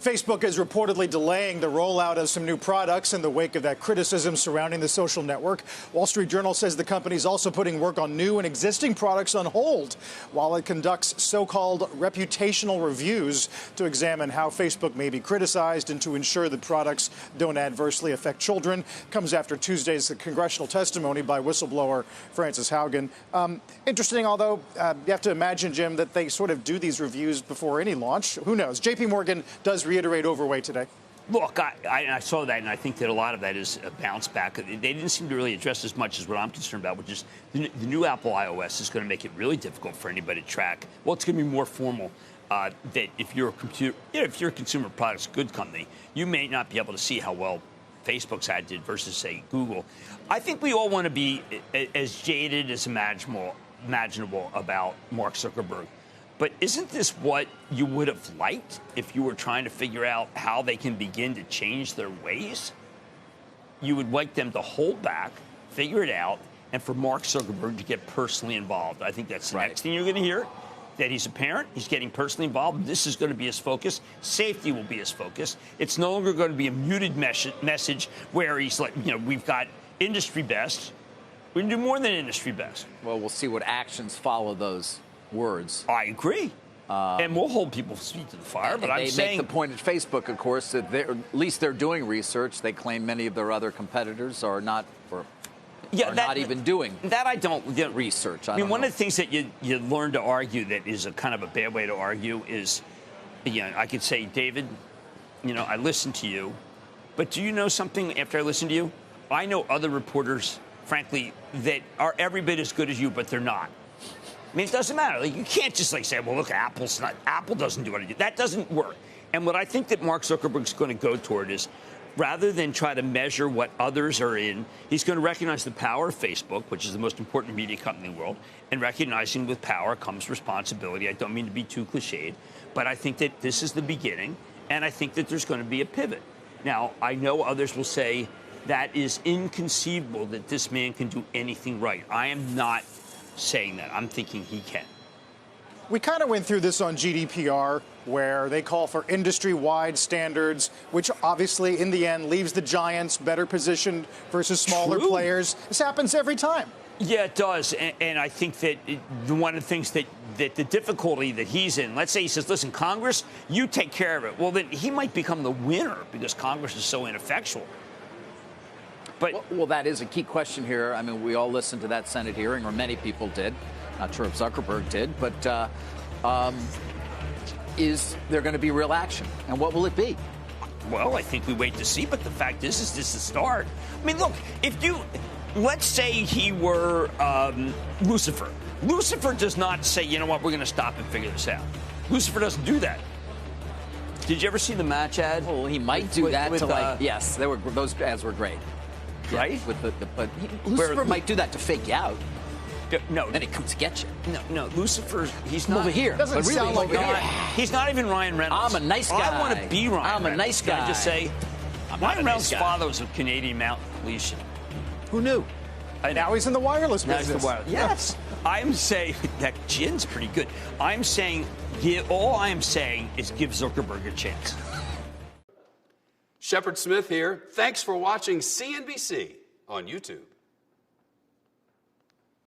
Facebook is reportedly delaying the rollout of some new products in the wake of that criticism surrounding the social network. Wall Street Journal says the company is also putting work on new and existing products on hold while it conducts so-called reputational reviews to examine how Facebook may be criticized and to ensure that products don't adversely affect children. Comes after Tuesday's congressional testimony by whistleblower Frances Haugen. Interesting, although you have to imagine, Jim, that they sort of do these reviews before any launch. Who knows? J.P. Morgan does reiterate overweight today. Look, I saw that, and I think that a lot of that is a bounce back. They didn't seem to really address as much as what I'm concerned about, which is the new Apple iOS is going to make it really difficult for anybody to track. Well, it's going to be more formal. That if you're a consumer products good company, you may not be able to see how well Facebook's ad did versus, say, Google. I think we all want to be as jaded as imaginable about Mark Zuckerberg. But isn't this what you would have liked if you were trying to figure out how they can begin to change their ways? You would like them to hold back, figure it out, and for Mark Zuckerberg to get personally involved. I think that's the next thing you're going to hear, that he's a parent, he's getting personally involved. This is going to be his focus. Safety will be his focus. It's no longer going to be a muted message where he's like, we've got industry best. We can do more than industry best. Well, we'll see what actions follow those words. I agree. And we'll hold people's feet to the fire. But I'm saying, make the point at Facebook, of course, that at least they're doing research. They claim many of their other competitors are not, not even doing that. I don't research. I mean, one of the things that you learn to argue that is a kind of a bad way to argue is, I could say, David, I listen to you, but do you know something after I listen to you? I know other reporters, frankly, that are every bit as good as you, but they're not. I mean, it doesn't matter. Like, you can't just say, well, look, Apple doesn't do anything. That doesn't work. And what I think that Mark Zuckerberg's going to go toward is, rather than try to measure what others are in, he's going to recognize the power of Facebook, which is the most important media company in the world, and recognizing with power comes responsibility. I don't mean to be too cliched, but I think that this is the beginning, and I think that there's going to be a pivot. Now, I know others will say that is inconceivable that this man can do anything right. I am not saying that. I'm thinking he can. We kind of went through this on GDPR, where they call for industry-wide standards, which obviously, in the end, leaves the giants better positioned versus smaller players. This happens every time. Yeah, it does. And I think that one of the things that the difficulty that he's in, let's say he says, listen, Congress, you take care of it. Well, then he might become the winner because Congress is so ineffectual. But well, that is a key question here. I mean, we all listened to that Senate hearing, or many people did. Not sure if Zuckerberg did, but is there going to be real action? And what will it be? Well, I think we wait to see. But the fact is this is the start. I mean, look, let's say he were Lucifer. Lucifer does not say, you know what, we're going to stop and figure this out. Lucifer doesn't do that. Did you ever see the match ad? Well, he might do that yes, those ads were great. Right? But Lucifer might do that to fake you out. No. Then he comes to get you. No, Lucifer, he's not. Over here. Doesn't sound like he's not even Ryan Reynolds. I'm a nice guy. I want to be Ryan I'm a nice guy. Can I just say, Ryan Reynolds' father was a Canadian mountain police. Who knew? And now he's in the wireless business. Yes. I'm saying that gin's pretty good. I'm saying, all I'm saying is give Zuckerberg a chance. Shepard Smith here. Thanks for watching CNBC on YouTube.